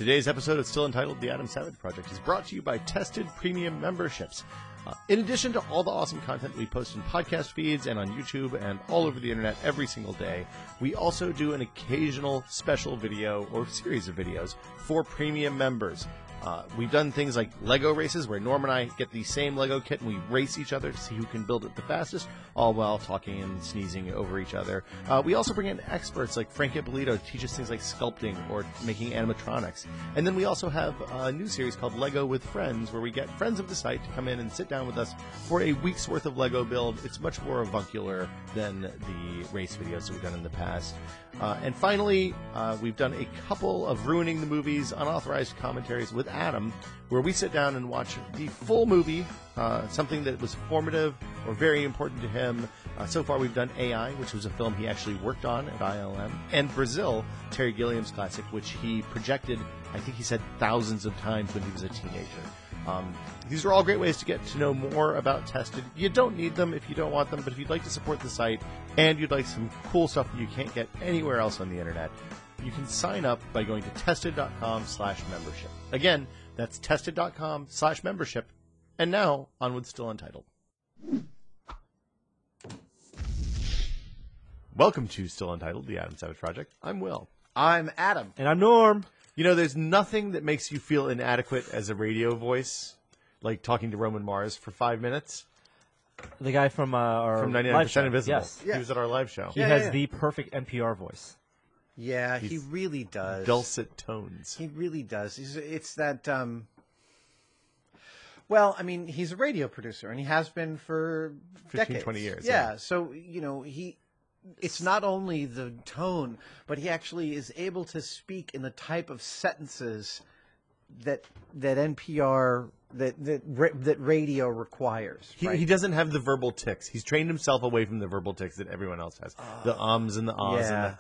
Today's episode of Still Untitled, The Adam Savage Project, is brought to you by Tested Premium Memberships. In addition to all the awesome content we post in podcast feeds and on YouTube and all over the internet every single day, we also do an occasional special video or series of videos for premium members. We've done things like Lego races, where Norm and I get the same Lego kit and we race each other to see who can build it the fastest, all while talking and sneezing over each other. We also bring in experts like Frank Ippolito to teach us things like sculpting or making animatronics. And then we also have a new series called Lego with Friends, where we get friends of the site to come in and sit down with us for a week's worth of Lego build. It's much more avuncular than the race videos that we've done in the past. And finally, we've done a couple of Ruining the Movies unauthorized commentaries with Adam, where we sit down and watch the full movie, something that was formative or very important to him. So far we've done AI, which was a film he actually worked on at ILM, and Brazil, Terry Gilliam's classic, which he projected, I think he said, thousands of times when he was a teenager. These are all great ways to get to know more about Tested. You don't need them if you don't want them, but if you'd like to support the site and you'd like some cool stuff that you can't get anywhere else on the internet, you can sign up by going to tested.com/membership. Again, that's tested.com/membership. And now, on with Still Untitled. Welcome to Still Untitled, the Adam Savage Project. I'm Will. I'm Adam. And I'm Norm. You know, there's nothing that makes you feel inadequate as a radio voice, like talking to Roman Mars for 5 minutes. The guy from our From 99% live show. Invisible. Yes. He was at our live show. He has the perfect NPR voice. Yeah, he really does. Dulcet tones. He really does. It's that, well, I mean, he's a radio producer, and he has been for 15, decades. 20 years. Yeah, so, you know, it's not only the tone, but he actually is able to speak in the type of sentences that NPR, that radio requires. Right? He doesn't have the verbal tics. He's trained himself away from the verbal tics that everyone else has. The ums and the ahs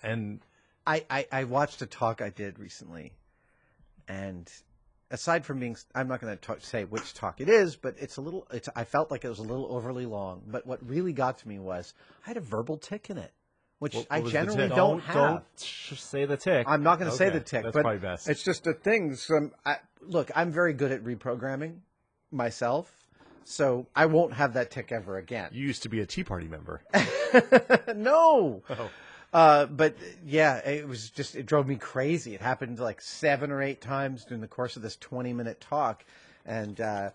and I watched a talk I did recently, and aside from being, I'm not going to say which talk it is, but I felt like it was a little overly long. But what really got to me was I had a verbal tic in it, which What I was the generally tic? don't have. Don't say the tick. I'm not going to say Okay, the tick, that's but probably best. it's just a thing. Look, I'm very good at reprogramming myself, so I won't have that tick ever again. you used to be a Tea Party member. No. Oh. But yeah, it drove me crazy. It happened like 7 or 8 times during the course of this 20-minute talk. And I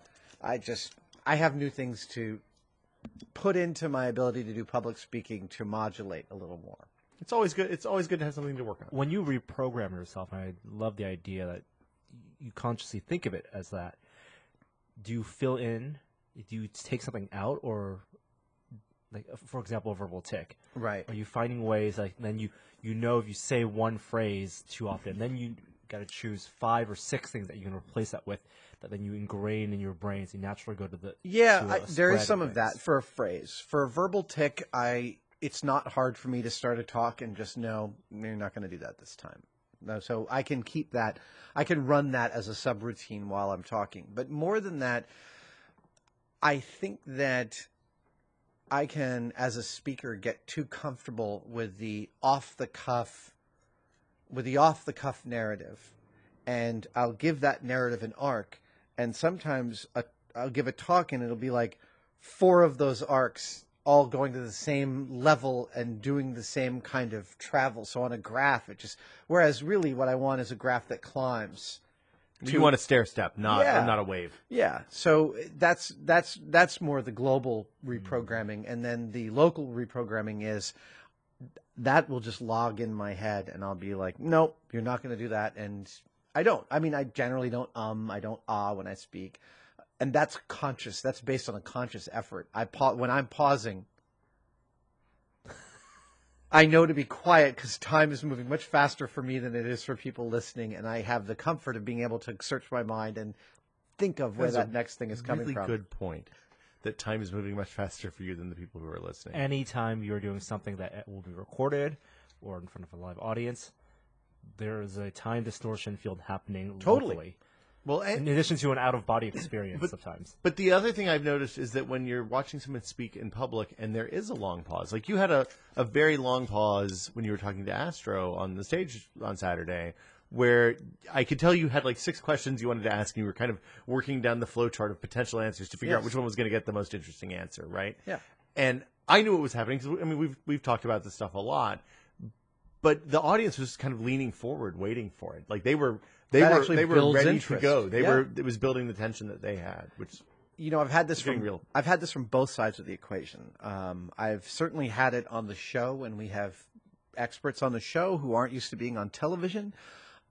have new things to put into my ability to do public speaking to modulate a little more. It's always good. It's always good to have something to work on. When you reprogram yourself, and I love the idea that you consciously think of it as that, do you fill in, do you take something out, or, like, for example, a verbal tick? Right. Are you finding ways, like, then you know if you say one phrase too often, then you got to choose 5 or 6 things that you can replace that with, that then you ingrain in your brain, so you naturally go to the There is some of things. that for a phrase. For a verbal tick, it's not hard for me to start a talk and just know you're not going to do that this time. No, so I can keep that. I can run that as a subroutine while I'm talking. But more than that, I think that I can, as a speaker, get too comfortable with the off-the-cuff narrative, and I'll give that narrative an arc. And sometimes I'll give a talk, and it'll be like 4 of those arcs all going to the same level and doing the same kind of travel. So on a graph, whereas really what I want is a graph that climbs. You want a stair step, not a wave. Yeah, so that's more the global reprogramming, and then the local reprogramming is that will just log in my head, and I'll be like, nope, you're not going to do that, and I don't. I mean, I generally don't I don't when I speak, and that's conscious. That's based on a conscious effort. When I'm pausing, I know to be quiet because time is moving much faster for me than it is for people listening, and I have the comfort of being able to search my mind and think of where that next thing is coming from. Really good point. That time is moving much faster for you than the people who are listening. Anytime you're doing something that will be recorded or in front of a live audience, there is a time distortion field happening locally. Well, in addition to an out-of-body experience sometimes. But the other thing I've noticed is that when you're watching someone speak in public and there is a long pause, like you had a very long pause when you were talking to Astro on the stage on Saturday, where I could tell you had like 6 questions you wanted to ask, and you were kind of working down the flow chart of potential answers to figure out which one was going to get the most interesting answer, right? Yeah. And I knew what was happening. 'Cause, I mean, we've talked about this stuff a lot, but the audience was kind of leaning forward, waiting for it. Like they were builds ready interest. to go. Yeah. It was building the tension that they had, which. I've had this getting from real. I've had this from both sides of the equation. I've certainly had it on the show when we have experts on the show who aren't used to being on television.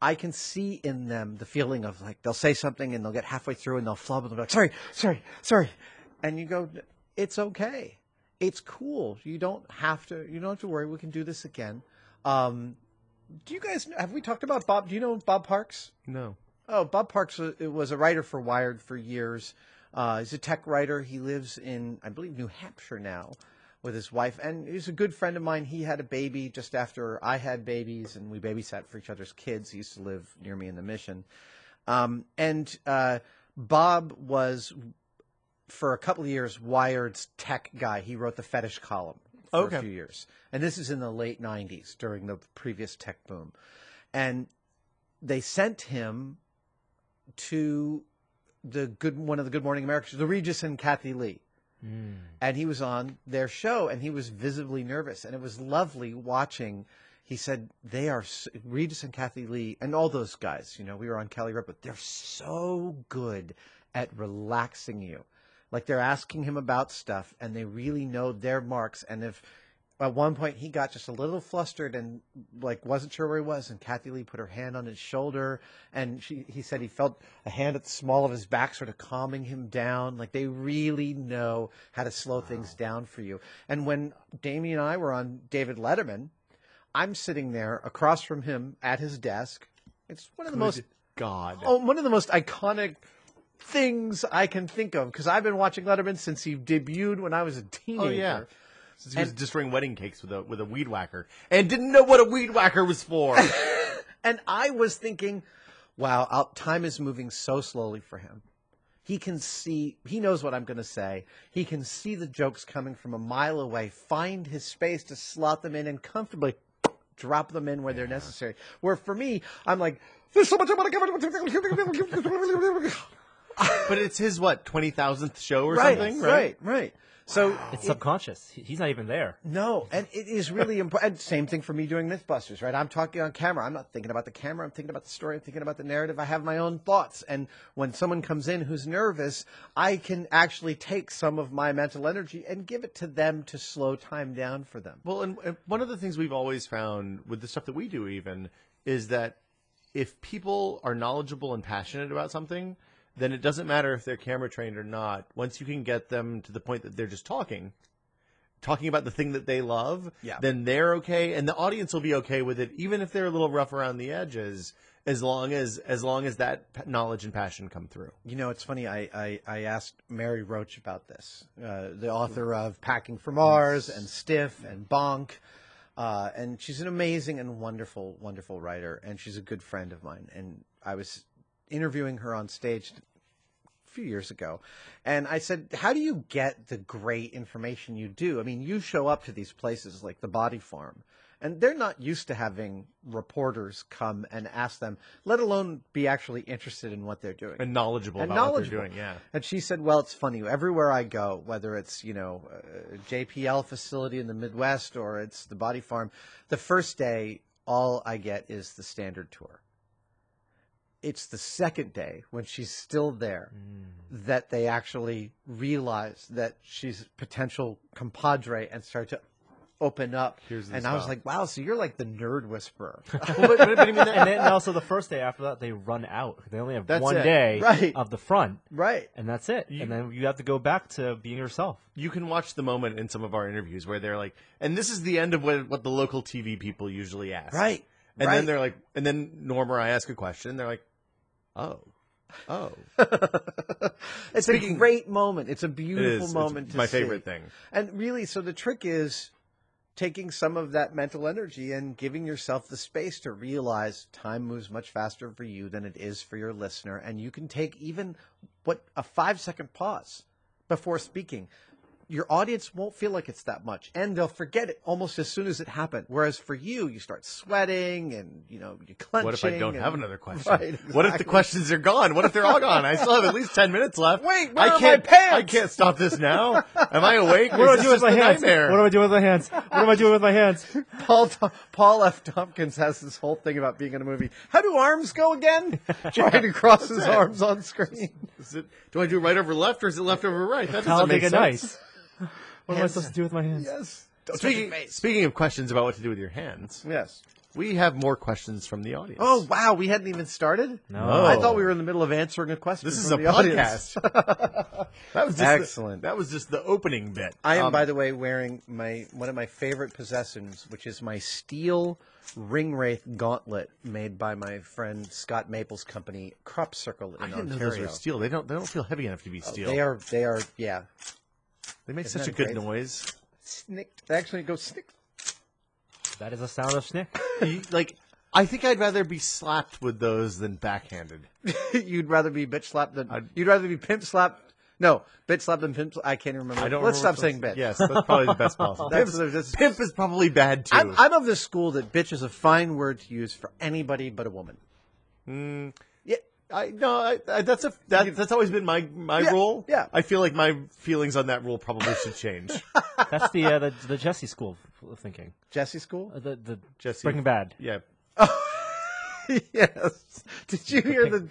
I can see in them the feeling of like they'll say something and they'll get halfway through and they'll flub and they'll be like, sorry, and you go, it's okay, it's cool. You don't have to worry. We can do this again. Do you guys have we talked about Bob? Do you know Bob Parks? No. Oh, Bob Parks was a writer for Wired for years. He's a tech writer. He lives in, I believe, New Hampshire now with his wife. And he's a good friend of mine. He had a baby just after I had babies, and we babysat for each other's kids. He used to live near me in the Mission. Bob was, for a couple of years, Wired's tech guy. He wrote the fetish column for a few years. And this is in the late 90s during the previous tech boom. And they sent him to one of the Good Morning America, the Regis and Kathy Lee. And he was on their show, and he was visibly nervous. And it was lovely watching. He said, Regis and Kathy Lee, and all those guys, we were on Kelly Ripa, they're so good at relaxing you. Like they're asking him about stuff, and they really know their marks. And if at one point he got just a little flustered and like wasn't sure where he was, and Kathy Lee put her hand on his shoulder, and he said he felt a hand at the small of his back sort of calming him down. Like they really know how to slow things down for you. And when Damien and I were on David Letterman, I'm sitting there across from him at his desk. It's one of the most iconic things I can think of, because I've been watching Letterman since he debuted when I was a teenager. Oh yeah. Since he was destroying wedding cakes with a weed whacker and didn't know what a weed whacker was for. And I was thinking, wow, time is moving so slowly for him. He knows what I'm going to say. He can see the jokes coming from a mile away, find his space to slot them in and comfortably drop them in where they're necessary. Where for me, I'm like, there's so much I want to give. But it's his 20,000th show or something, right? Right. So it's subconscious. He's not even there. No, and it is really important. Same thing for me doing Mythbusters, right? I'm talking on camera. I'm not thinking about the camera. I'm thinking about the story. I'm thinking about the narrative. I have my own thoughts. And when someone comes in who's nervous, I can actually take some of my mental energy and give it to them to slow time down for them. Well, and one of the things we've always found with the stuff that we do even is that if people are knowledgeable and passionate about something, then it doesn't matter if they're camera trained or not. Once you can get them to the point that they're just talking about the thing that they love, then they're okay, and the audience will be okay with it, even if they're a little rough around the edges, as long as that knowledge and passion come through. It's funny. I asked Mary Roach about this, the author of Packing for Mars and Stiff and Bonk, and she's an amazing and wonderful, wonderful writer, and she's a good friend of mine. And I was interviewing her on stage a few years ago, and I said, how do you get the great information you do? I mean, you show up to these places like the Body Farm, and they're not used to having reporters come and ask them, let alone be actually interested in what they're doing. And knowledgeable about what they're doing, yeah. And she said, well, it's funny. Everywhere I go, whether it's, a JPL facility in the Midwest or it's the Body Farm, the first day, all I get is the standard tour. It's the second day, when she's still there, that they actually realize that she's a potential compadre and start to open up. And I was like, wow, so you're like the nerd whisperer. But and then also the first day after that, they run out. They only have one day of the front. Right. And that's it. And then you have to go back to being yourself. You can watch the moment in some of our interviews where they're like, and this is the end of what the local TV people usually ask. Right. And then they're like, and then Norm or I ask a question, they're like, oh. It's a great moment. It's a beautiful moment. It's my favorite thing. And really, so the trick is taking some of that mental energy and giving yourself the space to realize time moves much faster for you than it is for your listener. And you can take even a 5-second pause before speaking. your audience won't feel like it's that much, and they'll forget it almost as soon as it happened. Whereas for you, you start sweating and you're clenching. What if I don't have another question? Right, exactly. What if the questions are gone? What if they're all gone? I still have at least 10 minutes left. Wait, where I are can't, my pants? I can't stop this now. Am I awake? What do I do with my hands? Nightmare? What do I do with my hands? What am I doing with my hands? Paul F. Tompkins has this whole thing about being in a movie. How do arms go again? Trying to cross his arms on screen. Do I do right over left or is it left over right? That doesn't I'll make take sense. a nice. What am I supposed to do with my hands? Yes. Speaking of questions about what to do with your hands, Yes. we have more questions from the audience. Oh, wow. We hadn't even started? No. I thought we were in the middle of answering a question. This is from a the audience. podcast. That was just Excellent. that was just the opening bit. I am, by the way, wearing one of my favorite possessions, which is my steel Ringwraith gauntlet made by my friend Scott Maple's company, Crop Circle in I didn't Ontario. know those were steel. They don't feel heavy enough to be steel. They are, yeah. They make Isn't such a that good great? noise. Snick. They actually go snick. That is the sound of snick. I think I'd rather be slapped with those than backhanded. You'd rather be bitch slapped than you'd rather be pimp slapped. No, bitch slapped than pimp. I can't remember. I don't. Let's remember stop saying bitch. Yes, that's probably the best possible. Pimp is probably bad too. I'm of the school that bitch is a fine word to use for anybody but a woman. Yeah, That's always been my rule. yeah. I feel like my feelings on that rule probably should change. That's the Jesse school of thinking. Jesse school. The Jesse, Breaking Bad. Yeah. Yes. Did you hear the?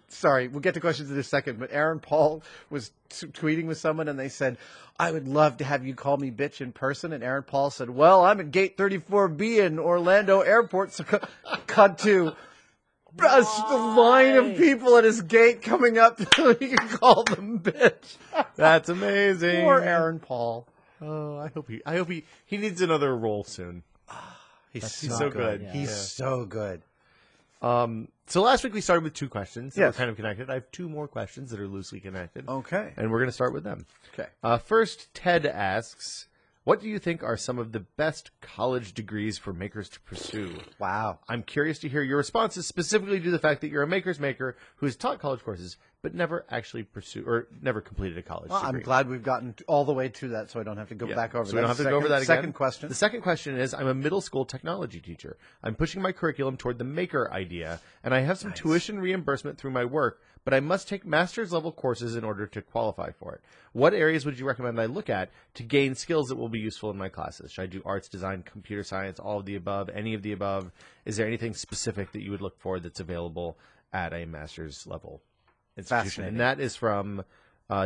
Sorry, we'll get to questions in a second. But Aaron Paul was tweeting with someone, and they said, "I would love to have you call me bitch in person." And Aaron Paul said, "Well, I'm at Gate 34B in Orlando Airport." So cut to a line of people at his gate coming up so he can call them bitch. That's amazing. Poor Aaron Paul. Oh, I hope he needs another role soon. He's so good. Yeah. He's so good. So last week we started with 2 questions that Yes. were kind of connected. I have 2 more questions that are loosely connected. Okay. And we're going to start with them. Okay. First, Ted asks, what do you think are some of the best college degrees for makers to pursue? Wow. I'm curious to hear your responses, specifically to the fact that you're a maker's maker who has taught college courses, but never actually never completed a college degree. I'm glad we've gotten all the way to that, so I don't have to go back over that. So we don't have to go over that again. Second question. The second question is, I'm a middle school technology teacher. I'm pushing my curriculum toward the maker idea, and I have some tuition reimbursement through my work, but I must take master's level courses in order to qualify for it. What areas would you recommend I look at to gain skills that will be useful in my classes? Should I do arts, design, computer science, all of the above, any of the above? Is there anything specific that you would look for that's available at a master's level institution? And that is from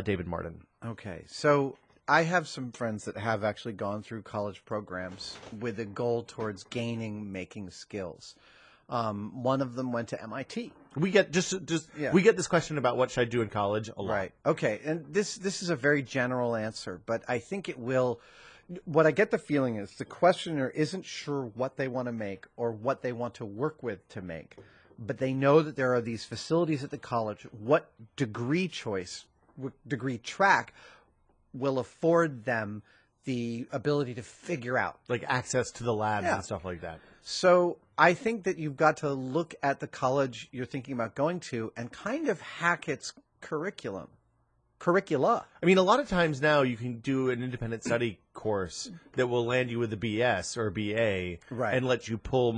David Martin. Okay. So I have some friends that have actually gone through college programs with a goal towards making skills. One of them went to MIT. We get we get this question about what should I do in college a lot. Right. Okay. And this is a very general answer, but I think it will. What I get the feeling is the questioner isn't sure what they want to make or what they want to work with to make, but they know that there are these facilities at the college. What degree choice, what degree track will afford them the ability to figure out. Like access to the labs and stuff like that. So I think that you've got to look at the college you're thinking about going to and kind of hack its curricula. I mean, a lot of times now you can do an independent study course that will land you with a BS or a BA and let you pull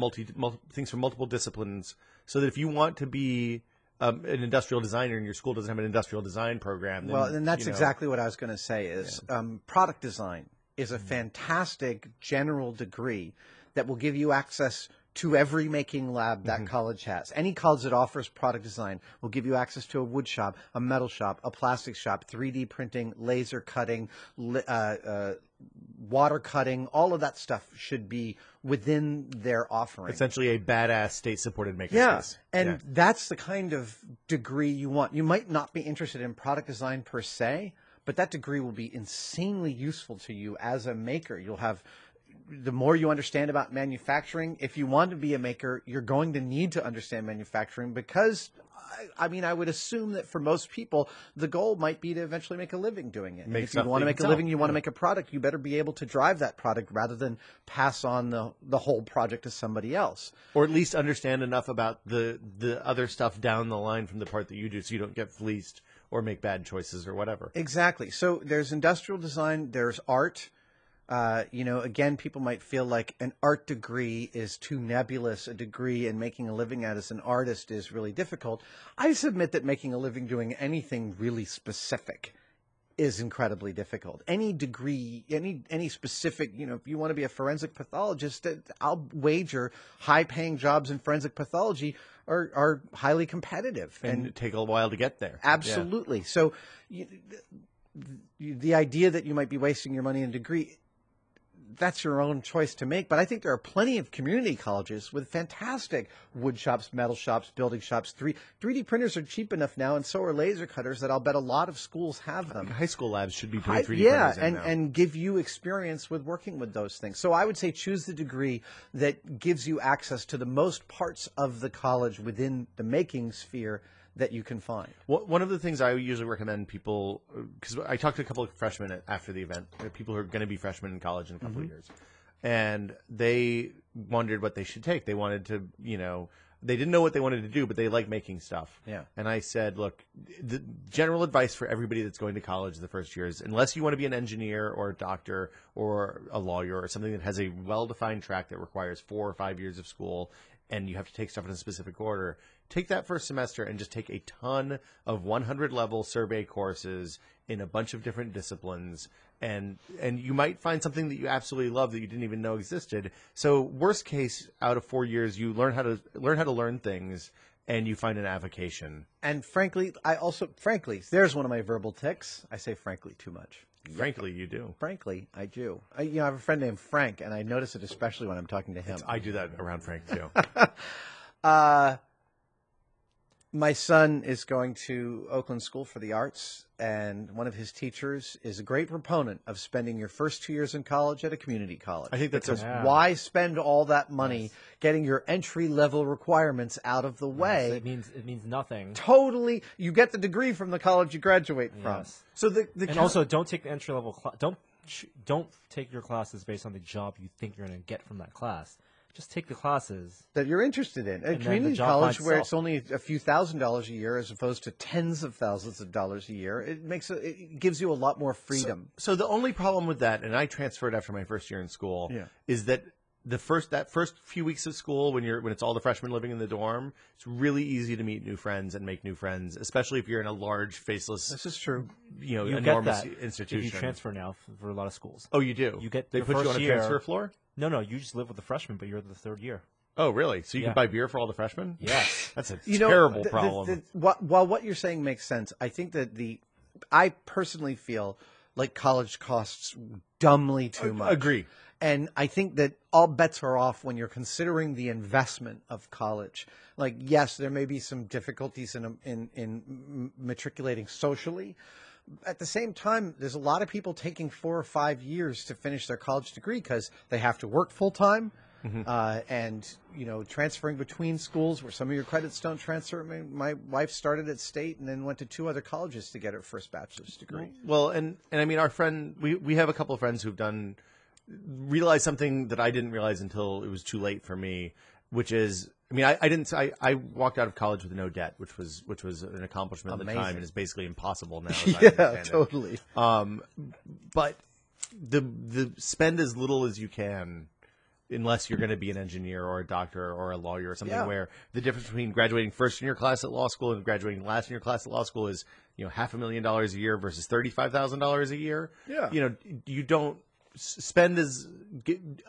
things from multiple disciplines so that if you want to be an industrial designer and your school doesn't have an industrial design program. Then, and that's exactly what I was going to say is product design is a fantastic general degree that will give you access to every making lab that college has. Any college that offers product design will give you access to a wood shop, a metal shop, a plastic shop, 3D printing, laser cutting, water cutting. All of that stuff should be within their offering. Essentially a badass state-supported maker space. And that's the kind of degree you want. You might not be interested in product design per se, but that degree will be insanely useful to you as a maker. You'll have... The more you understand about manufacturing, if you want to be a maker, you're going to need to understand manufacturing because, I mean, I would assume that for most people, the goal might be to eventually make a living doing it. If you want to make a living, you want to make a product, you better be able to drive that product rather than pass on the whole project to somebody else. Or at least understand enough about the other stuff down the line from the part that you do so you don't get fleeced or make bad choices or whatever. Exactly. So there's industrial design, there's art. Again, people might feel like an art degree is too nebulous a degree, and making a living at as an artist is really difficult. I submit that making a living doing anything really specific is incredibly difficult. Any degree, any specific, if you want to be a forensic pathologist, I'll wager high-paying jobs in forensic pathology are highly competitive And take a while to get there. Absolutely. Yeah. So the idea that you might be wasting your money in a degree, that's your own choice to make. But I think there are plenty of community colleges with fantastic wood shops, metal shops, building shops. 3D printers are cheap enough now, and so are laser cutters, that I'll bet a lot of schools have them. High school labs should be putting 3D printers in now. and give you experience with working with those things. So I would say choose the degree that gives you access to the most parts of the college within the making sphere that you can find. One of the things I usually recommend people, because I talked to a couple of freshmen after the event, people who are going to be freshmen in college in a couple of years, and they wondered what they should take. They wanted to, they didn't know what they wanted to do, but they like making stuff. Yeah. And I said, look, the general advice for everybody that's going to college the first year is, unless you want to be an engineer or a doctor or a lawyer or something that has a well-defined track that requires 4 or 5 years of school, and you have to take stuff in a specific order, take that first semester and just take a ton of 100-level survey courses in a bunch of different disciplines, and you might find something that you absolutely love that you didn't even know existed. So worst case, out of 4 years, you learn how to learn things, and you find an avocation. And frankly, there's one of my verbal tics. I say frankly too much. Frankly, you do. Frankly, I do. I have a friend named Frank, and I notice it especially when I'm talking to him. I do that around Frank, too. My son is going to Oakland School for the Arts, and one of his teachers is a great proponent of spending your first 2 years in college at a community college. I think that's because why spend all that money getting your entry-level requirements out of the way? It means nothing. Totally. You get the degree from the college you graduate from. So also don't take the entry level don't take your classes based on the job you think you're going to get from that class. Just take the classes that you're interested in. A community college where it's only a few $1,000s a year as opposed to tens of thousands of dollars a year, it gives you a lot more freedom. So the only problem with that, and I transferred after my first year in school, is that that first few weeks of school, when it's all the freshmen living in the dorm, it's really easy to meet new friends and make new friends, especially if you're in a large, faceless. This is true. You enormous get that institution. if you transfer now for a lot of schools. Oh, you do. They put you on a transfer floor. No, you just live with the freshmen, but you're the third year. Oh, really? So you can buy beer for all the freshmen? Yes. That's a terrible problem. While what you're saying makes sense, I think that I personally feel like college costs dumbly too much. Agree. And I think that all bets are off when you're considering the investment of college. Like, yes, there may be some difficulties in matriculating socially. At the same time, there's a lot of people taking 4 or 5 years to finish their college degree because they have to work full time, and transferring between schools where some of your credits don't transfer. My wife started at State and then went to 2 other colleges to get her first bachelor's degree. Well, and I mean, our friend, we have a couple of friends who've realized something that I didn't realize until it was too late for me, which is, I mean, I walked out of college with no debt, which was an accomplishment at the time, and is basically impossible now. Yeah, totally. But the spend as little as you can, unless you're going to be an engineer or a doctor or a lawyer or something, where the difference between graduating first in your class at law school and graduating last in your class at law school is, $500,000 a year versus $35,000 a year. Yeah. You don't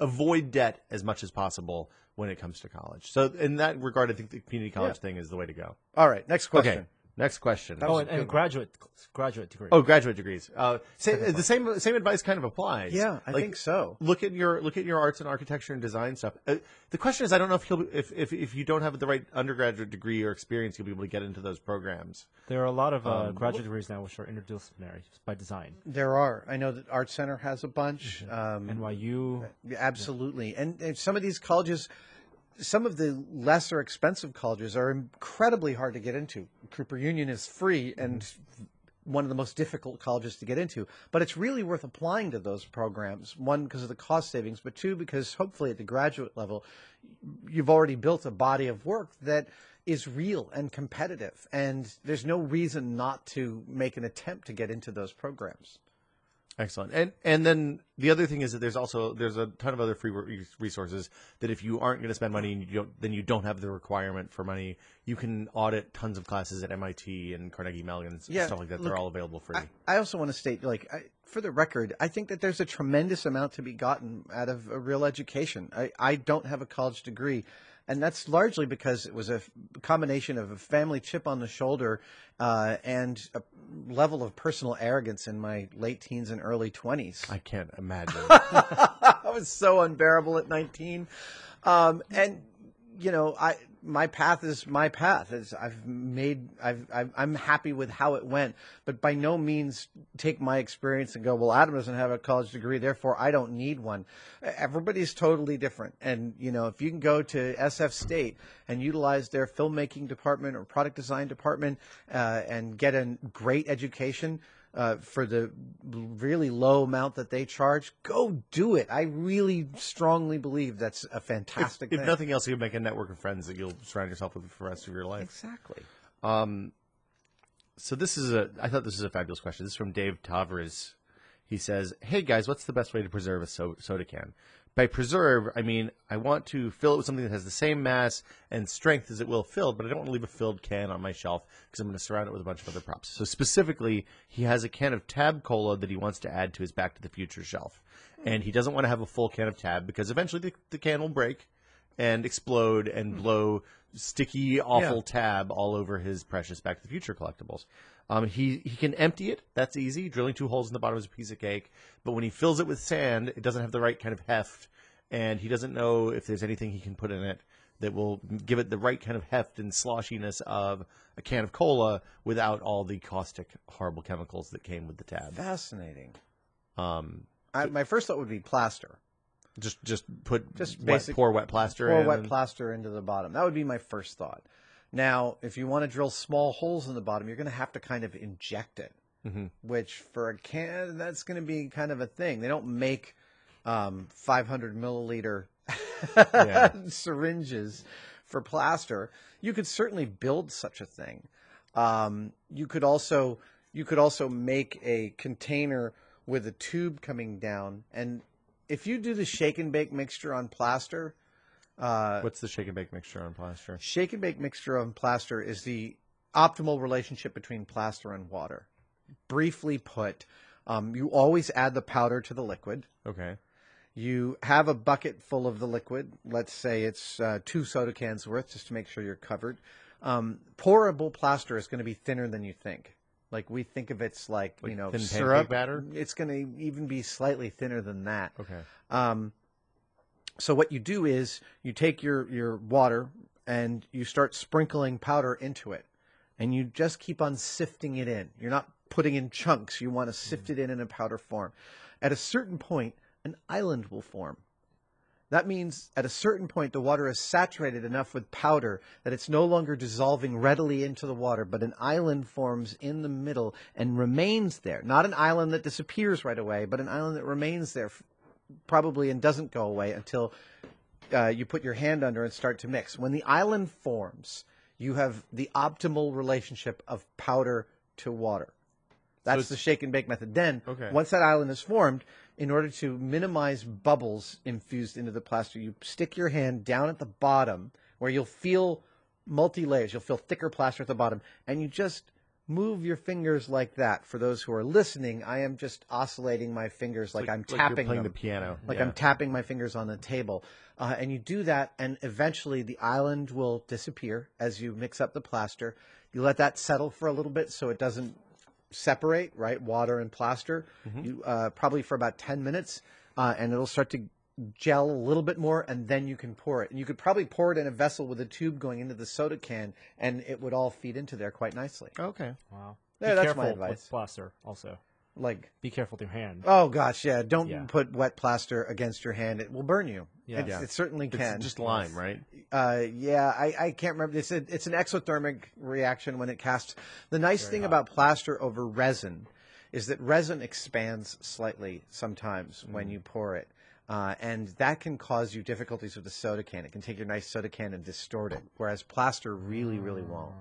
avoid debt as much as possible when it comes to college. So in that regard, I think the community college thing is the way to go. All right, next question. Okay, next question. And graduate degrees. Oh, graduate degrees. The same advice kind of applies. Yeah, I think so. Look at your arts and architecture and design stuff. The question is, I don't know if you don't have the right undergraduate degree or experience, you'll be able to get into those programs. There are a lot of graduate degrees now which are interdisciplinary by design. There are. I know that Art Center has a bunch. NYU. Absolutely. And some of these colleges, some of the lesser expensive colleges are incredibly hard to get into. Cooper Union is free, and one of the most difficult colleges to get into. But it's really worth applying to those programs, one, because of the cost savings, but two, because hopefully at the graduate level, you've already built a body of work that is real and competitive. And there's no reason not to make an attempt to get into those programs. Excellent. And then the other thing is that there's a ton of other free resources that if you aren't going to spend money and then you don't have the requirement for money, you can audit tons of classes at MIT and Carnegie Mellon and stuff like that. They're all available free. I also want to state, for the record, I think that there's a tremendous amount to be gotten out of a real education. I don't have a college degree. And that's largely because it was a combination of a family chip on the shoulder and a level of personal arrogance in my late teens and early 20s. I can't imagine. I was so unbearable at 19. And, my path is my path. I'm happy with how it went, but by no means take my experience and go, well, Adam doesn't have a college degree, therefore I don't need one. Everybody's totally different. And, if you can go to SF State and utilize their filmmaking department or product design department and get a great education, for the really low amount that they charge, go do it. I really strongly believe that's a fantastic thing. If nothing else, you'll make a network of friends that you'll surround yourself with for the rest of your life. Exactly. So I thought this is a fabulous question. This is from Dave Tavares. He says, "Hey guys, what's the best way to preserve a soda can? By preserve, I mean I want to fill it with something that has the same mass and strength as it will filled, but I don't want to leave a filled can on my shelf because I'm going to surround it with a bunch of other props." So specifically, he has a can of Tab Cola that he wants to add to his Back to the Future shelf. And he doesn't want to have a full can of Tab because eventually the can will break and explode and blow sticky, awful Tab all over his precious Back to the Future collectibles. He can empty it. That's easy. Drilling 2 holes in the bottom is a piece of cake. But when he fills it with sand, it doesn't have the right kind of heft. And he doesn't know if there's anything he can put in it that will give it the right kind of heft and sloshiness of a can of cola without all the caustic, horrible chemicals that came with the Tab. Fascinating. My first thought would be plaster. Just pour wet plaster Pour in. wet plaster into the bottom. That would be my first thought. Now, if you want to drill small holes in the bottom, you're going to have to kind of inject it, which for a can, that's going to be kind of a thing. They don't make 500 milliliter syringes for plaster. You could certainly build such a thing. You could also make a container with a tube coming down, and if you do the shake and bake mixture on plaster. What's the shake and bake mixture on plaster? Shake and bake mixture on plaster is the optimal relationship between plaster and water. Briefly put, you always add the powder to the liquid. Okay. You have a bucket full of the liquid. Let's say it's 2 soda cans worth, just to make sure you're covered. Pourable plaster is going to be thinner than you think. Like we think of it's like thin syrup. Pancake batter? It's going to even be slightly thinner than that. Okay. So what you do is you take your water and you start sprinkling powder into it. And you just keep on sifting it in. You're not putting in chunks. You want to sift it in a powder form. At a certain point, an island will form. That means at a certain point, the water is saturated enough with powder that it's no longer dissolving readily into the water, but an island forms in the middle and remains there. Not an island that disappears right away, but an island that remains there probably and doesn't go away until you put your hand under and start to mix. When the island forms, you have the optimal relationship of powder to water. That's the shake and bake method. Then, once that island is formed, in order to minimize bubbles infused into the plaster, you stick your hand down at the bottom where you'll feel multi-layers. You'll feel thicker plaster at the bottom, and you just move your fingers like that. For those who are listening, I am just oscillating my fingers like I'm tapping you're playing them. the piano. Like I'm tapping my fingers on the table. And you do that, and eventually the island will disappear as you mix up the plaster. You let that settle for a little bit so it doesn't separate, right? Water and plaster. You probably for about 10 minutes, and it'll start to gel a little bit more, and then you can pour it. And you could probably pour it in a vessel with a tube going into the soda can, and it would all feed into there quite nicely. Okay. Wow. There, Be that's careful my advice. with plaster also. Like, Be careful with your hand. oh gosh, yeah. Don't Yeah. put wet plaster against your hand; it will burn you. Yes. It certainly can. It's just lime, right? Yeah, I can't remember. It's an exothermic reaction when it casts. The nice thing about plaster over resin is that resin expands slightly sometimes when you pour it. And that can cause you difficulties with the soda can. It can take your nice soda can and distort it, whereas plaster really, really won't.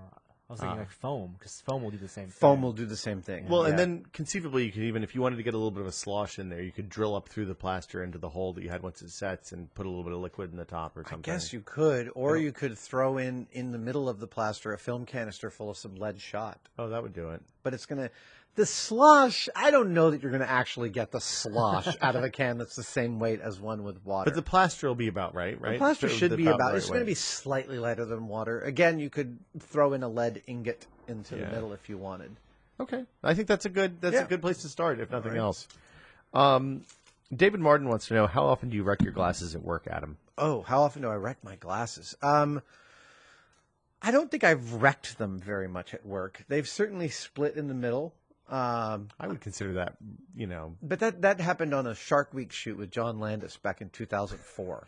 I was thinking like foam, because foam will do the same thing. Foam will do the same thing. Well, yeah. and then conceivably, you could even, if you wanted to get a little bit of a slosh in there, you could drill up through the plaster into the hole that you had once it sets and put a little bit of liquid in the top or something. I guess you could, or you could throw in the middle of the plaster a film canister full of some lead shot. Oh, that would do it. But it's going to... The slosh, I don't know that you're going to actually get the slosh out of a can that's the same weight as one with water. But the plaster will be about right? The plaster should be about... It's going to be. be slightly lighter than water. Again, you could throw in a lead ingot into the middle if you wanted. Okay, I think that's a good a good place to start, if nothing else. David Martin wants to know, how often do you wreck your glasses at work, Adam? Oh, how often do I wreck my glasses? I don't think I've wrecked them very much at work. They've certainly split in the middle. I would consider that, But that happened on a Shark Week shoot with John Landis back in 2004.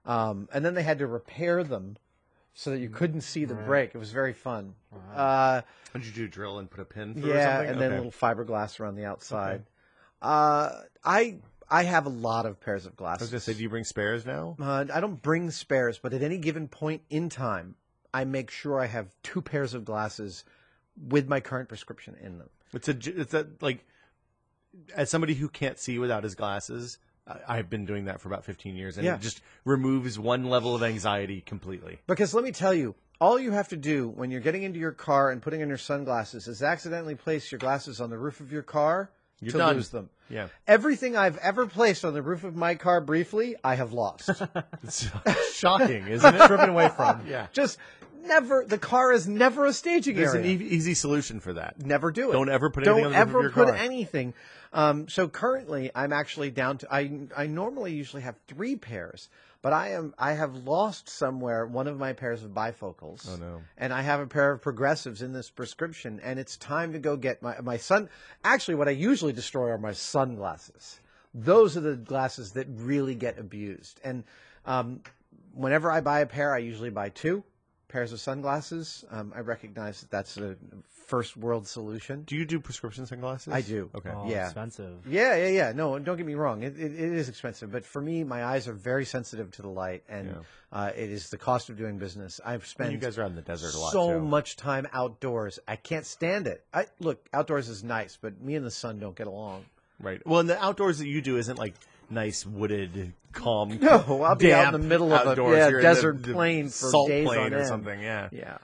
And then they had to repair them so that you couldn't see the break. It was very fun. What did you do, drill and put a pin through or Yeah, something? and then a little fiberglass around the outside. I have a lot of pairs of I glasses. was going to say, do you bring spares now? I don't bring spares, but at any given point in time, I make sure I have 2 pairs of glasses with my current prescription in them. It's like, as somebody who can't see without his glasses, I've been doing that for about 15 years, and it just removes one level of anxiety completely. Because let me tell you, all you have to do when you're getting into your car and putting on your sunglasses is accidentally place your glasses on the roof of your car to done. lose them. Yeah. Everything I've ever placed on the roof of my car briefly, I have lost. It's shocking, isn't it? Driven away from. Yeah. Just never, the car is never a staging There's area. an easy solution for that. Never do it. Don't ever put anything on the roof of your Don't ever car. put anything. So currently, I'm actually down to. I normally usually have 3 pairs, but I have lost somewhere one of my pairs of bifocals. Oh, no. And I have a pair of progressives in this prescription, and it's time to go get my sun. Actually, what I usually destroy are my sunglasses. Those are the glasses that really get abused. And whenever I buy a pair, I usually buy 2 pairs of sunglasses. I recognize that that's a first world solution. Do you do prescription sunglasses? I do. Okay. Oh, Yeah. expensive. Yeah. No, don't get me wrong. It is expensive, but for me, my eyes are very sensitive to the light, and it is the cost of doing business. I've spent You guys are out in the desert a lot, so too. much time outdoors. I can't stand it. Look, outdoors is nice, but me and the sun don't get along. Right. Well, and the outdoors that you do isn't like nice wooded, calm. No, I'll be out in the damp middle of a outdoors. You're in desert the plain for salt days plain on or end. something. Yeah. Yeah.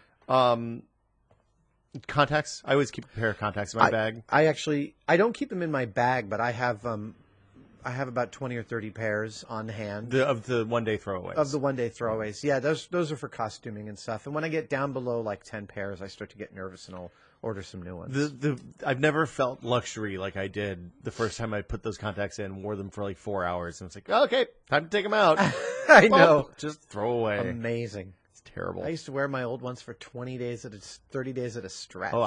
Contacts. I always keep a pair of contacts in my bag. I don't keep them in my bag, but I have about 20 or 30 pairs on hand. Of the one day throwaways. Of the one-day throwaways. Yeah, those are for costuming and stuff. And when I get down below like 10 pairs, I start to get nervous and I'll order some new ones. I've never felt luxury like I did the first time I put those contacts in, wore them for like 4 hours, and it's like, okay, time to take them out. I know. Just throw away. Amazing. It's terrible. I used to wear my old ones for 30 days at a stretch. Oh,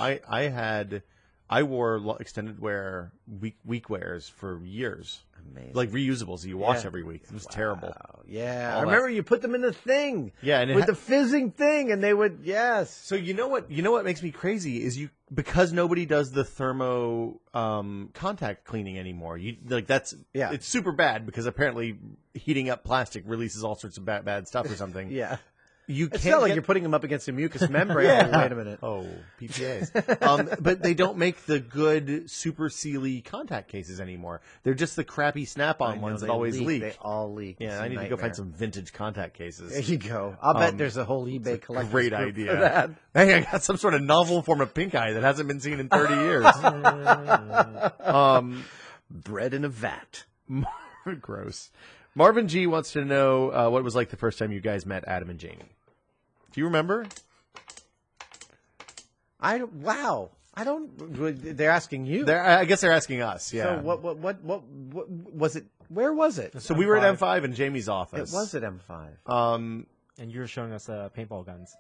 I wore extended wear week wears for years. Amazing. Like reusables that you wash every week. It was terrible. Yeah, All I remember you put them in the thing. Yeah, and with the fizzing thing, and they would So you know what makes me crazy is because nobody does the thermo contact cleaning anymore. It's super bad because apparently heating up plastic releases all sorts of bad stuff or something. Yeah. It's not like you're putting them up against a mucous membrane. Yeah. Wait a minute. Oh, PPAs. But they don't make the good super sealy contact cases anymore. They're just the crappy snap-on ones that always leak. They all leak. Yeah, It's I a need to go nightmare. find some vintage contact cases. There you go. I'll bet there's a whole eBay collection. Great idea. Hey, I got some sort of novel form of pink eye that hasn't been seen in 30 years. Bread in a vat. Gross. Marvin G wants to know what it was like the first time you guys met Adam and Jamie. Do you remember? Wow. I don't. They're asking you. I guess they're asking us. Yeah. So what was it? Where was it? So we were at M5 in Jamie's office. It was at M5. And you're showing us paintball guns.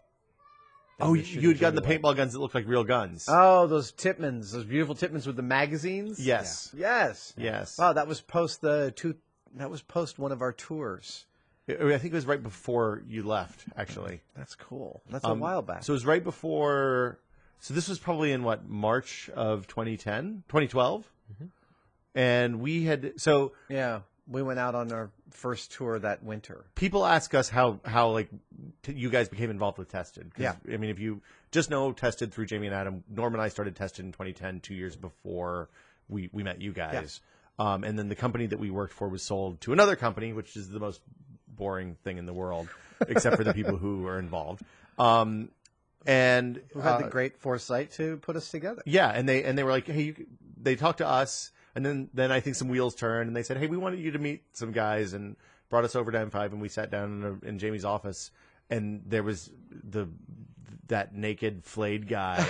Oh, they shoot you had gotten the Jamie White. paintball guns that looked like real guns. Oh, those Tippmans, those beautiful Tippmans with the magazines. Yes. Yes. Yes. Wow, that was post That was post one of our tours. I think it was right before you left, actually. That's cool. That's a while back. So it was right before. So this was probably in what, March of 2012? Mm-hmm. And we had. So yeah, we went out on our first tour that winter. people ask us how like you guys became involved with Tested. 'Cause, Yeah. I mean, if you just know Tested through Jamie and Adam, Norm and I started Tested in 2010, 2 years before we met you guys. And then the company that we worked for was sold to another company, which is the most boring thing in the world, except for the people who are involved. And Who had the great foresight to put us together? yeah, and they were like, hey, they talked to us, and then I think some wheels turned, and they said, hey, we wanted you to meet some guys, and brought us over to M5, and we sat down in Jamie's office, and there was that naked flayed guy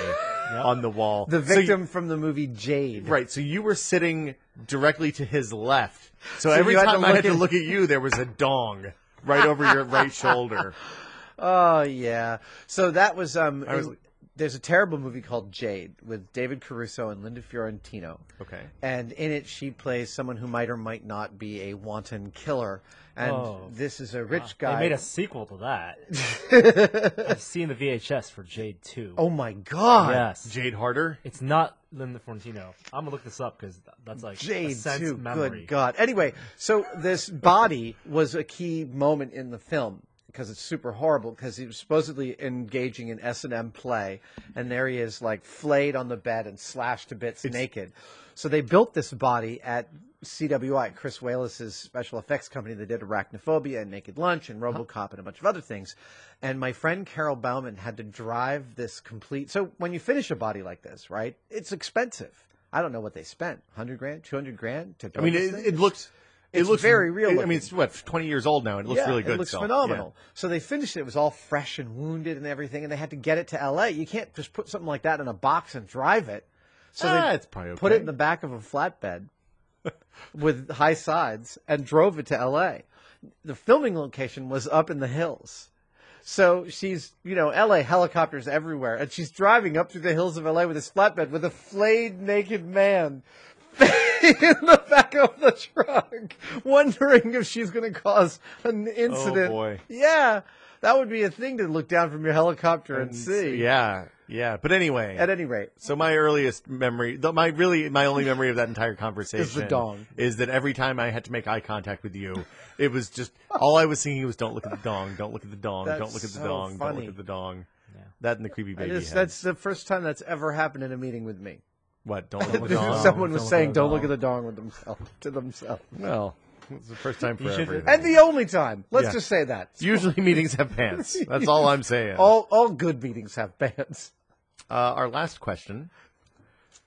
on the wall, The victim from the movie Jade. Right, so you were sitting directly to his left. So, So every you had to time I had to look look at you, there was a dong right over your right shoulder. Oh yeah. So that was was- there's a terrible movie called Jade with David Caruso and Linda Fiorentino. Okay. And in it she plays someone who might or might not be a wanton killer. And this is a rich guy. They made a sequel to that. I've seen the VHS for Jade 2. Oh my god. yes. Jade Harder? It's not Linda Fiorentino. I'm gonna look this up because that's like a Jade sense too. memory. Good God. Anyway, so this body was a key moment in the film because it's super horrible because he was supposedly engaging in S&M play, and there he is like flayed on the bed and slashed to bits naked. So they built this body at CWI, Chris Walas's special effects company that did Arachnophobia and Naked Lunch and RoboCop and a bunch of other things. And my friend Carol Bauman had to drive this complete. So when you finish a body like this, right, it's expensive. I don't know what they spent. 100 grand, 200 grand to build I mean, this thing? it looks... It It's looks very real I looking. mean, it's what, 20 years old now, and it looks really good. It looks still. phenomenal. So they finished it. It was all fresh and wounded and everything, and they had to get it to L.A. You can't just put something like that in a box and drive it. So they it's probably okay. put it in the back of a flatbed with high sides and drove it to L.A. The filming location was up in the hills. So she's, L.A. helicopters everywhere, and she's driving up through the hills of L.A. with this flatbed with a flayed naked man in the back of the truck, wondering if she's going to cause an incident. Oh, boy. Yeah, that would be a thing to look down from your helicopter and see. Yeah. But anyway. At any rate. So my earliest memory, my only memory of that entire conversation Is the dong. Is that every time I had to make eye contact with you, it was just, all I was singing was, don't look at the dong, don't look at the dong, That's don't look at the so dong, don't funny. look at the dong. Yeah. That and the creepy baby head. That's the first time that's ever happened in a meeting with me. What, don't look at the dong? Someone was Don't saying, look at the don't look dong. at the dong with to themselves. Well, it's the first time for You should- everything. And the only time. Let's Yeah. just say that. Usually meetings have pants. That's all I'm saying. All good meetings have bands. Our last question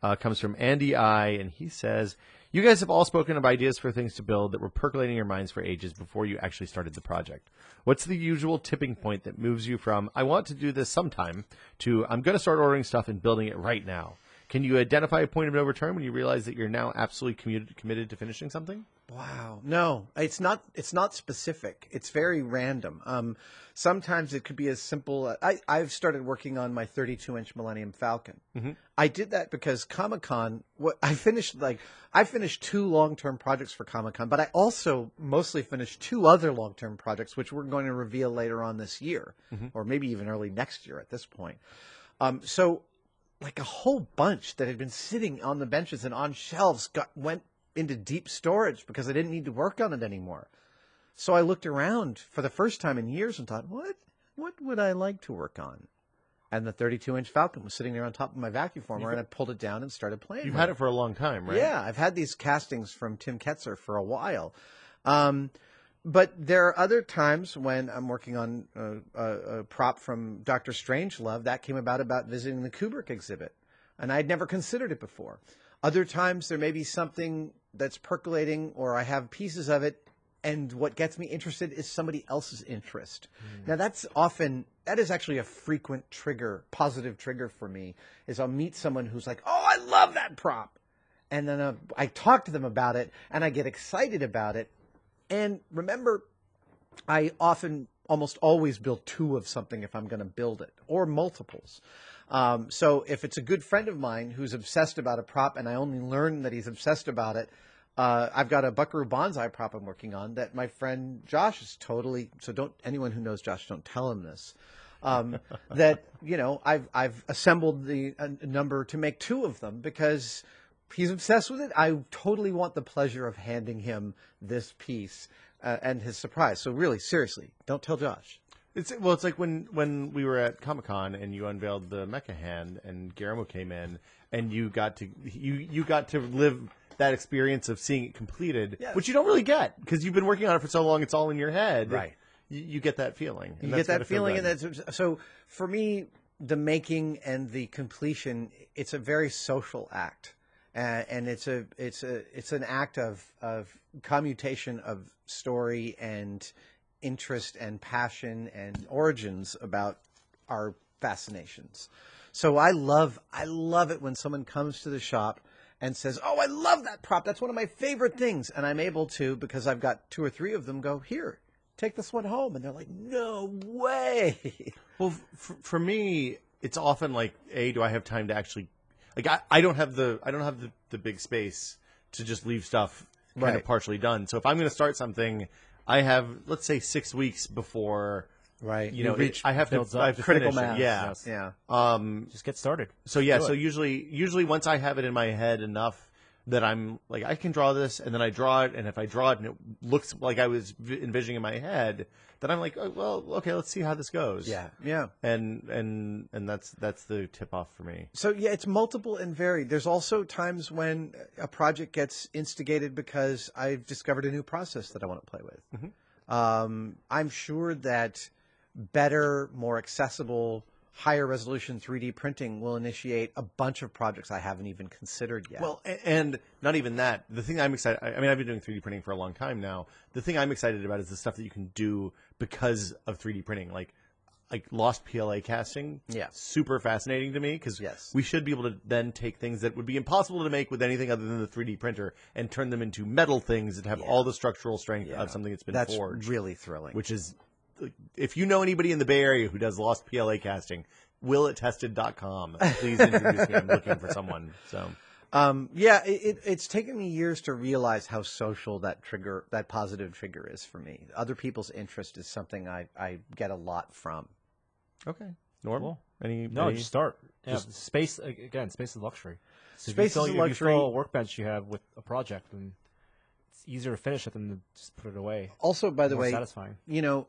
comes from Andy I, and he says, you guys have all spoken of ideas for things to build that were percolating in your minds for ages before you actually started the project. What's the usual tipping point that moves you from, I want to do this sometime, to, I'm going to start ordering stuff and building it right now? Can you identify a point of no return when you realize that you're now absolutely committed to finishing something? Wow. No, it's not specific. It's very random. Sometimes it could be as simple. I've started working on my 32-inch Millennium Falcon. Mm-hmm. I did that because Comic-Con, I finished 2 long-term projects for Comic-Con, but I also mostly finished 2 other long-term projects, which we're going to reveal later on this year, or maybe even early next year at this point. So like a whole bunch that had been sitting on the benches and on shelves went into deep storage because I didn't need to work on it anymore. So I looked around for the first time in years and thought, what would I like to work on? And the 32-inch Falcon was sitting there on top of my vacuum former, and I pulled it down and started playing You've with had it for a long time, right? Yeah, I've had these castings from Tim Ketzer for a while. But there are other times when I'm working on a prop from Dr. Strangelove that came about visiting the Kubrick exhibit, and I'd never considered it before. Other times there may be something that's percolating, or I have pieces of it, and what gets me interested is somebody else's interest. Now that is actually a frequent positive trigger for me, is I'll meet someone who's like, oh, I love that prop. And then I talk to them about it, and I get excited about it. And remember, I often almost always build 2 of something if I'm going to build it, or multiples. So if it's a good friend of mine who's obsessed about a prop and I only learn that he's obsessed about it, I've got a Buckaroo Bonsai prop I'm working on that my friend Josh is totally, so don't, anyone who knows Josh, don't tell him this. That, you know, I've assembled a number to make 2 of them because he's obsessed with it. I totally want the pleasure of handing him this piece and his surprise. So really, seriously, don't tell Josh. It's like when we were at Comic-Con and you unveiled the Mecha Hand and Guillermo came in and you got to live that experience of seeing it completed, Yes. which you don't really get because you've been working on it for so long. It's all in your head, right? You get that feeling. You get that feeling, and that's so for me. The making and the completion, it's a very social act, and it's an act of commutation of story and interest and passion and origins about our fascinations. So I love it when someone comes to the shop and says, "Oh, I love that prop. That's one of my favorite things." And I'm able to, because I've got 2 or 3 of them, go, "Here, take this one home." And they're like, "No way." Well, for me, it's often like, do I have time to actually, like, I don't have the big space to just leave stuff kind of partially done. So if I'm going to start something, I have, let's say, 6 weeks before, right? You know, I have to critical finish mass. it. Yeah, Yes. yeah. Just get started. So yeah, so usually once I have it in my head enough that I'm like, I can draw this, and then I draw it, and if I draw it and it looks like I was envisioning in my head, then I'm like, oh, well, okay, let's see how this goes. Yeah, yeah. And that's the tip off for me. So yeah, it's multiple and varied. There's also times when a project gets instigated because I've discovered a new process that I want to play with. Mm-hmm. I'm sure that better, more accessible, higher resolution 3D printing will initiate a bunch of projects I haven't even considered yet. Well, and not even that. The thing I'm excited, I mean, I've been doing 3D printing for a long time now. The thing I'm excited about is the stuff that you can do because of 3D printing, like lost PLA casting. Yeah. Super fascinating to me because Yes. we should be able to then take things that would be impossible to make with anything other than the 3D printer and turn them into metal things that have all the structural strength of something that's been forged. That's really thrilling. Which is, if you know anybody in the Bay Area who does lost PLA casting, willittested.com. Please introduce me. I'm looking for someone. So, yeah, it's taken me years to realize how social that positive trigger is for me. Other people's interest is something I get a lot from. okay. Norm? Cool. Any? Just start. Yeah, space again. Space is luxury. So Space is a If you luxury. fill a workbench you have with a project, and it's easier to finish it than to just put it away. Also, by the More way, satisfying. you know,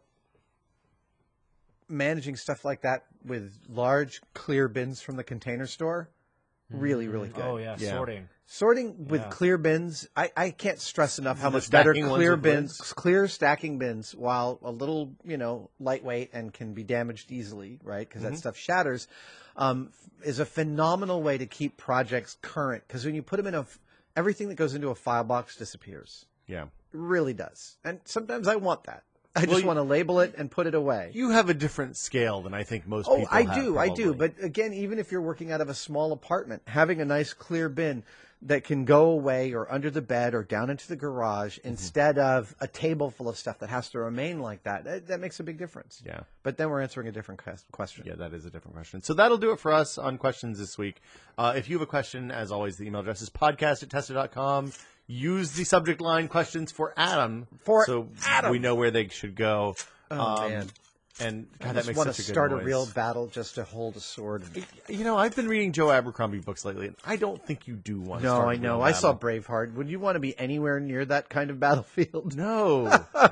managing stuff like that with large clear bins from the Container Store, really, really good. Oh yeah, Sorting with Yeah. clear bins, I can't stress enough how The much better stacking ones clear with bins, lids? clear stacking bins, while a little, lightweight and can be damaged easily, right? Because that stuff shatters, is a phenomenal way to keep projects current. Because when you put them in everything that goes into a file box disappears. Yeah. It really does. And sometimes I want that. I just want to label it and put it away. You have a different scale than I think most people have. I do. probably. But again, even if you're working out of a small apartment, having a nice clear bin that can go away or under the bed or down into the garage instead of a table full of stuff that has to remain like that makes a big difference. Yeah. But then we're answering a different question. Yeah, that is a different question. So that'll do it for us on questions this week. If you have a question, as always, the email address is podcast@tested.com. Use the subject line questions for Adam. So we know where they should go. Oh, man. And God, I that just makes want to such a good start noise. a real battle just to hold a sword. You know, I've been reading Joe Abercrombie books lately, and I don't think you do want to No, start I a know. real I saw battle. Braveheart. Would you want to be anywhere near that kind of battlefield? No.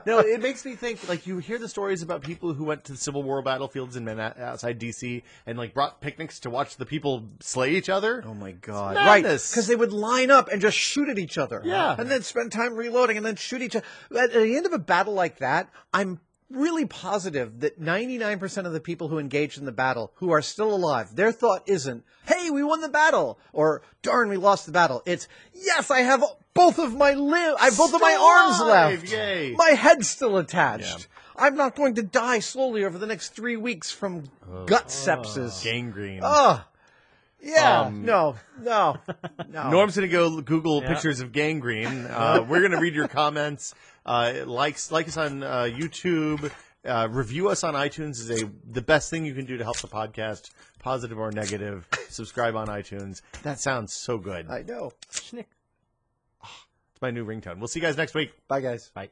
No, it makes me think, like, you hear the stories about people who went to the Civil War battlefields in outside D.C. and, like, brought picnics to watch the people slay each other. Oh, my God. It's Right, madness. because they would line up and just shoot at each other. Yeah. And then spend time reloading and then shoot each other. At the end of a battle like that, I'm really positive that 99% of the people who engaged in the battle who are still alive, their thought isn't, hey, we won the battle, or darn, we lost the battle. It's, yes, I have both of my both of my arms left. Yay. My head's still attached. Yeah. I'm not going to die slowly over the next 3 weeks from gut sepsis. Gangrene. Oh, yeah, no. Norm's going to go Google pictures of gangrene. We're going to read your comments. Like us on YouTube Review us on iTunes is the best thing you can do to help the podcast, positive or negative. Subscribe on iTunes. That sounds so good. I know. Schnick. It's my new ringtone. We'll see you guys next week. Bye, guys. Bye.